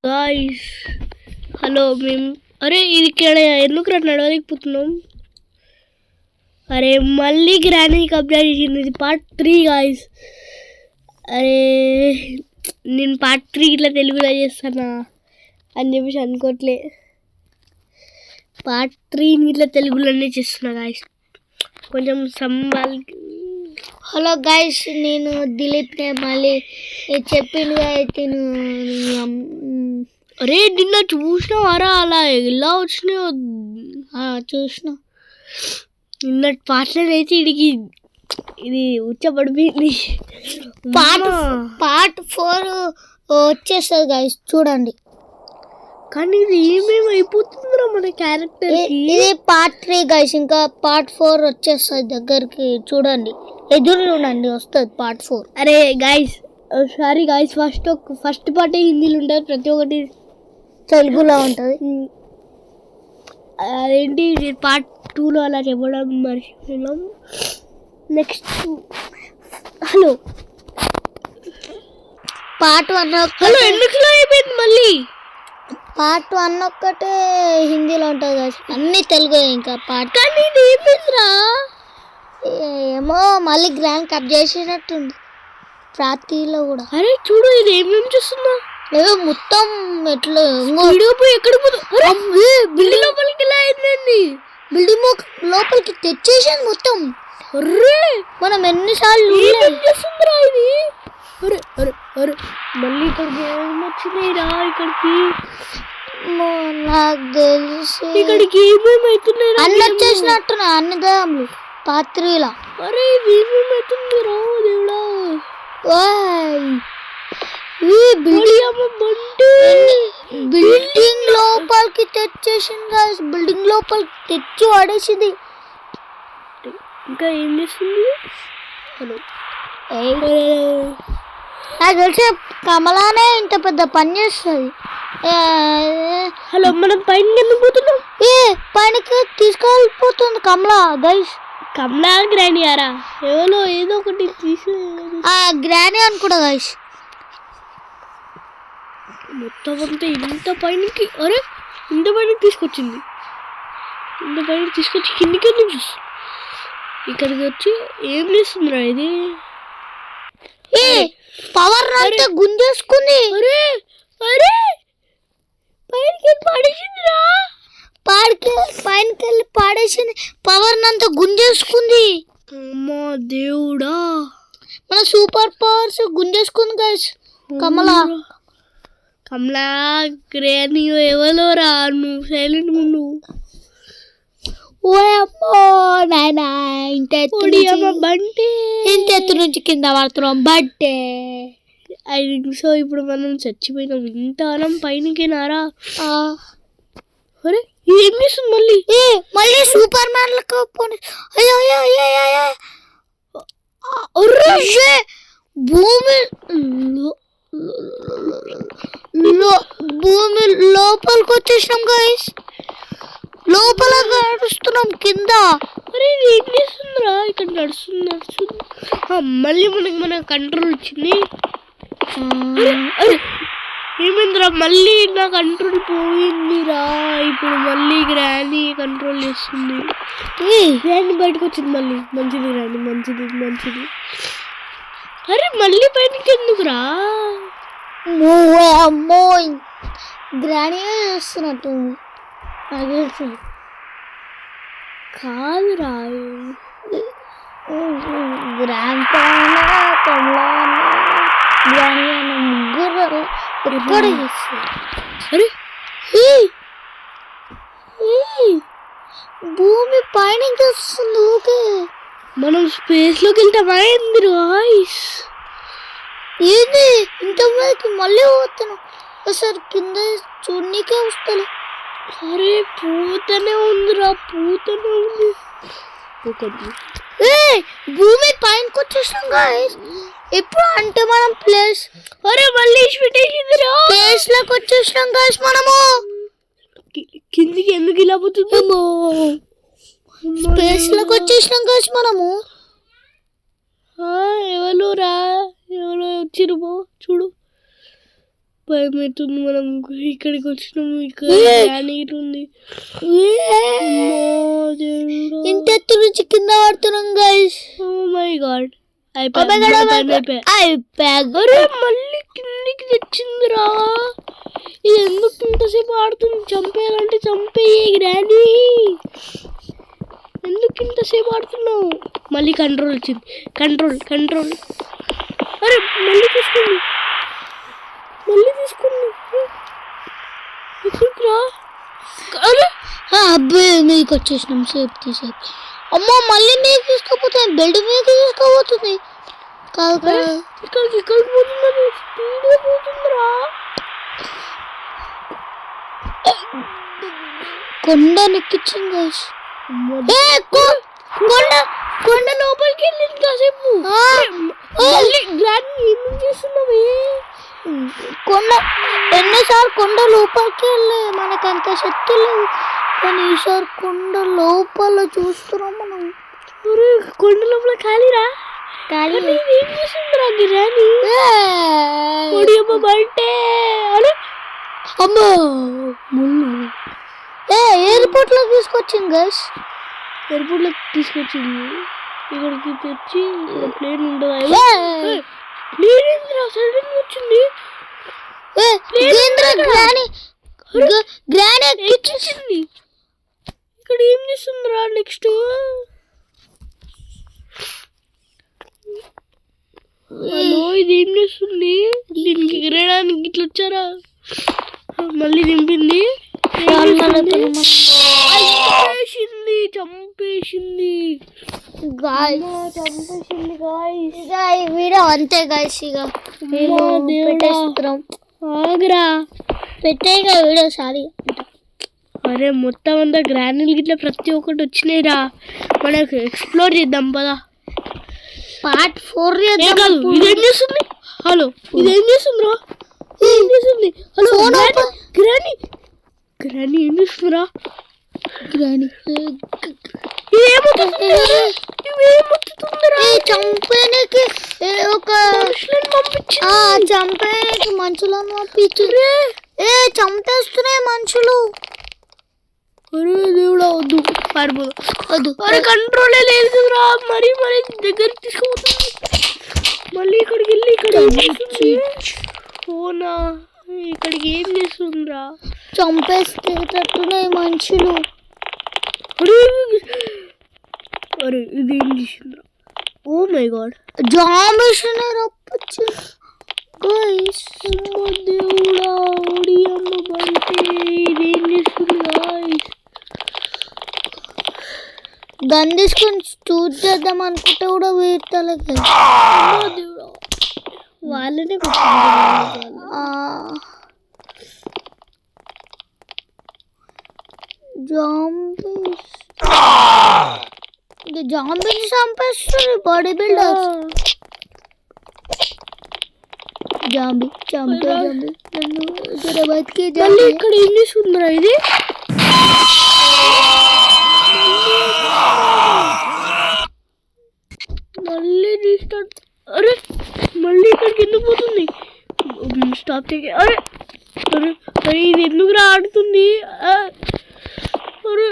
Guys hello మేము అరే ఇది ఇక్కడ ఎందుకు నడవలేకపోతున్నాం. అరే మళ్ళీ గ్రానీ కబ్జా చేసింది. ఇది పార్ట్ 3 గాయ్స్. అరే నేను పార్ట్ 3 ఇట్లా తెలుగులో చేస్తానా అని చెప్పేసి అనుకోవట్లే. పార్ట్ 3 ఇట్లా తెలుగులోనే చేస్తున్నా గాయ్స్. కొంచెం సంబాల్. హలో గైస్, నేను దిలీప్ మళ్ళీ చెప్పింది అయితే అరే నిన్న చూసినావారా అలా ఎలా వచ్చినాయో? చూసిన. నిన్న పాటలైతే ఇడికి ఇది ఉచ్చపడిపోయింది. పార్ట్ 4 వచ్చేస్తుంది గైస్, చూడండి. కానీ ఇది ఏమేమి అయిపోతుందిరా మన క్యారెక్టర్. ఇది పార్ట్ 3 గైస్, ఇంకా పార్ట్ 4 వచ్చేస్తుంది దగ్గరికి. చూడండి, ఎదురు చూడండి, వస్తుంది పార్ట్ 4. అరే guys sorry guys, first part హిందీలో ఉంటుంది, ప్రతి ఒక్కటి తెలుగులో ఉంటుంది. అదేంటి పార్ట్ 2లో అలా చెప్పడం మర్చిపోయినాం. నెక్స్ట్ హలో పార్ట్ 1 హలో ఎందుకులో అయిపోయింది మళ్ళీ. పార్ట్ 1 ఒక్కటే హిందీలో ఉంటుంది కదా, అన్ని తెలుగు. ఇంకా పార్ట్ కానీ ఇది ఏమైందిరా? ఏమో మళ్ళీ గ్రాండ్ కట్ చేసేటట్టుంది ప్రాతిలో కూడా. అరే చూడు ఇది ఏమేమి చూస్తున్నా. ఏదో మొత్తం ఎట్లా ఎక్కడ బిల్డింగ్ లోపలికి ఇలా అయిందండి. బిల్డింగ్ లోపలికి తెచ్చేసింది మొత్తం. అరే మనం ఎన్నిసార్లు చేస్తుందిరా ఇది. అరే అరే అరే మళ్ళీ ఇక్కడికి ఏమొచ్చినాయిరా? ఇక్కడికి నాకు తెలిసి ఇక్కడికి ఏమేమి అవుతున్నాయి? అన్ని వచ్చేసినట్టున్నాయి, అన్ని దయాములు పాత్రలా. అరే ఇది ఏమేమి అవుతుంది రా దేవుడా. బిల్డింగ్ లోపలికి తెచ్చేసింది, బిల్డింగ్ లోపలికి తెచ్చి పడేసింది. ఇంకా ఏం చేస్తుంది? హలో నాకు తెలిసి కమలానే ఇంత పెద్ద పని చేస్తుంది. హలో మనం పైన ఎందుకు పోతున్నాం? పైనకి తీసుకెళ్ళిపోతుంది కమలా గైస్. కమలా గ్రానీ యారా ఎవరో ఏదో ఒకటి తీసి గ్రానీ అనుకుంటా గైస్. మొత్తం అంతా ఇంత పైనకి, అరే ఇంత పైనకి తీసుకొచ్చింది. ఇంత పైన తీసుకొచ్చి కిందికి ఎందుకు చూస్తుంది? ఇక్కడికి వచ్చి ఏం చేస్తుందిరా ఇది? పవర్ అంతా గుంజేసుకుంది. అరే అరే పైనకి పాడేసిందిరా. పైనకి వెళ్ళి పాడేసింది, పవర్ అంతా గుంజేసుకుంది. అమ్మా దేవుడా, మన సూపర్ పవర్స్ గుంజేసుకుంది గైస్. కమలా గ్రానీ ఎవరో రా, నువ్వు సైలెంట్ ఉండు. ఓ అమ్మో నాయనా, ఇంత ఎత్తు నుంచి కింద పడుతున్నాం బట్టే. ఐ థింక్ సో ఇప్పుడు మనం చచ్చిపోయినాం. ఇంత అనం పైనకి నారా. అరే ఏం చేస్తుంది మళ్ళీ? మళ్ళీ సూపర్ మ్యాన్ లెక్క పోనీ. అయ్యో భూమి లోపలికి వచ్చేసినాం గైస్. లోపల నడుస్తున్నాం కింద. అరే ఇది ఏం చేస్తుందిరా? ఇక్కడ నడుస్తుంది. మళ్ళీ మన కంట్రోల్ వచ్చింది. ఏమైందిరా? మళ్ళీ నా కంట్రోల్ పోయిందిరా. ఇప్పుడు మళ్ళీ గ్రానీ కంట్రోల్ చేస్తుంది. గ్రానీ బయటకు వచ్చింది మళ్ళీ. మంచిది గ్రానీ, మంచిది. అరే మళ్ళీ బయటకి ఎందుకురా? అమ్మో గ్రానీ చేస్తున్నట్టు నాకు తెలుసు. కాదురా గ్రాండ్ కమలా గ్రానీ అన్న ముగ్గురు ఎక్కడ చేస్తారు. అరే భూమి పైన వస్తుంది. ఓకే మనం స్పేస్ లోకి వెళ్తామా ఏంది రాయిస్? ఏంది ఇంతమందికి మళ్ళీ పోతున్నాం. సార్ కింద చూడనీకే వస్తలే. అరే పూతనే ఉందిరా, పూతనే ఉంది. భూమి పైనకి వచ్చేసాం గాయ్స్. ఎప్పుడు అంటే మనం ప్లేస్. అరే మళ్ళీ ప్లేస్ లోకి వచ్చేసాం గాయ్స్. మనము కిందికి ఎందుకు ఇలా పోతుందేమో. స్పేస్ లోకి వచ్చేసాం గాయ్స్ మనము. ఎవరు రా, ఎవరో వచ్చిరు చూడు. భయం అవుతుంది. మనం ఇక్కడికి వచ్చినాము, ఇక్కడ గ్రానైట్ ఉంది. ఇంత ఎత్తు నుంచి కింద పడుతున్నాం గైస్. ఓ మై గాడ్, మళ్ళీ కిందికి తెచ్చిందిరా. ఇది ఎందుకు ఇంతసేపు ఆడుతుంది? చంపేయాలంటే చంపేయి గ్రానీ, ఎందుకు ఇంతసేపు ఆడుతున్నావు? మళ్ళీ కంట్రోల్ వచ్చింది. కంట్రోల్. అరే మళ్ళీ తీసుకుంది. ఎక్కడికిరా? అరే అబ్బాయి మీకు వచ్చేసినాం. సేఫ్టీ. అమ్మో మళ్ళీ మీకు తీసుకోపోతుంది, బెల్ట్ మీకు తీసుకోపోతుంది. కాదు ఇక్కడికి పోతున్నది, స్పీడ్ పోతుందిరా. కొండ నెక్కించింది గైస్. కొండ లోపలికి వెళ్ళింది కాసేపు. ఏం చేస్తున్నావే? కొండ ఎన్నిసార్లు కొండ లోపలికి వెళ్ళి మనకు అంత శక్తి లేవు, కానీ ఈసారి కొండ లోపల చూస్తున్నాం మనం. కొండ లోపల ఖాళీరా. ఖాళీ ఏం చేస్తుందిరా గిరాని? బయటే అమ్మా ముళ్ళు. ఎయిర్పోర్ట్ లో తీసుకొచ్చింది గైస్. ఎయిర్పోర్ట్ లో తీసుకొచ్చింది. ఇక్కడికి తెచ్చి ప్లేన్ ఉండదు. సడన్ వచ్చింది. ఎక్కించింది. ఇక్కడ ఏం చేస్తుందిరా? నెక్స్ట్ హలో, ఇది ఏం చేస్తుంది? దీనికి ఎగరడానికి ఇట్లా వచ్చారా? మళ్ళీ దింపింది. చంపేసింది గాయ్స్. ఈ వీడియో అంతే గాయ్స్. ఇక ఆగ్రా పెట్టేగా వీడియో సారీ. అరే మొత్తం అంతా గ్రానైట్ గిట్లా ప్రతి ఒక్కటి వచ్చినాయిరా. మనకు ఎక్స్ప్లోర్ చేద్దాం పదా. పార్ట్ 4 ఇదేం చేస్తుంది? హలో, ఇదేం చేస్తుందిరా? హలో గ్రానీ ఏం చేస్తుందిరా? చంపేనికి ఒక చంపేనికి మనుషులను పంపించు. చంపేస్తున్నాయి మనుషులు. అరే దేవుడా, వద్దు. అరే కంట్రోలే లేదు కదరా. మరీ దగ్గరికి తీసుకుపోతుంది. మళ్ళీ ఇక్కడికి వెళ్ళి ఇక్కడ ఓనా ఇక్కడికి ఏం చేస్తుందిరా? చంపేస్తున్నాయి మనుషులు. అరే ఇది ఏం చేసిందిరా? ఓ మై గాడ్, జాంబీస్ దేవుడా. ఒడియమ్మ బయటే ఇదేం చేస్తుంది గాయ్స్? గన్ తీసుకొని చూస్ చేద్దాం అనుకుంటే కూడా వీర్తలేదు. దేవుడా, వాళ్ళనే జాంబీస్ చంపేస్తారు బాడీ బిల్డర్స్. జాంబీ బతికి ఇక్కడ ఏం చేస్తుందిరా? ఇది మళ్ళీ రీస్టార్ట్. అరే మళ్ళీ ఇక్కడికి ఎందుకు పోతుంది? స్టాప్ చేయ. అరే ఇది ఎందుకు ఆడుతుంది? అరే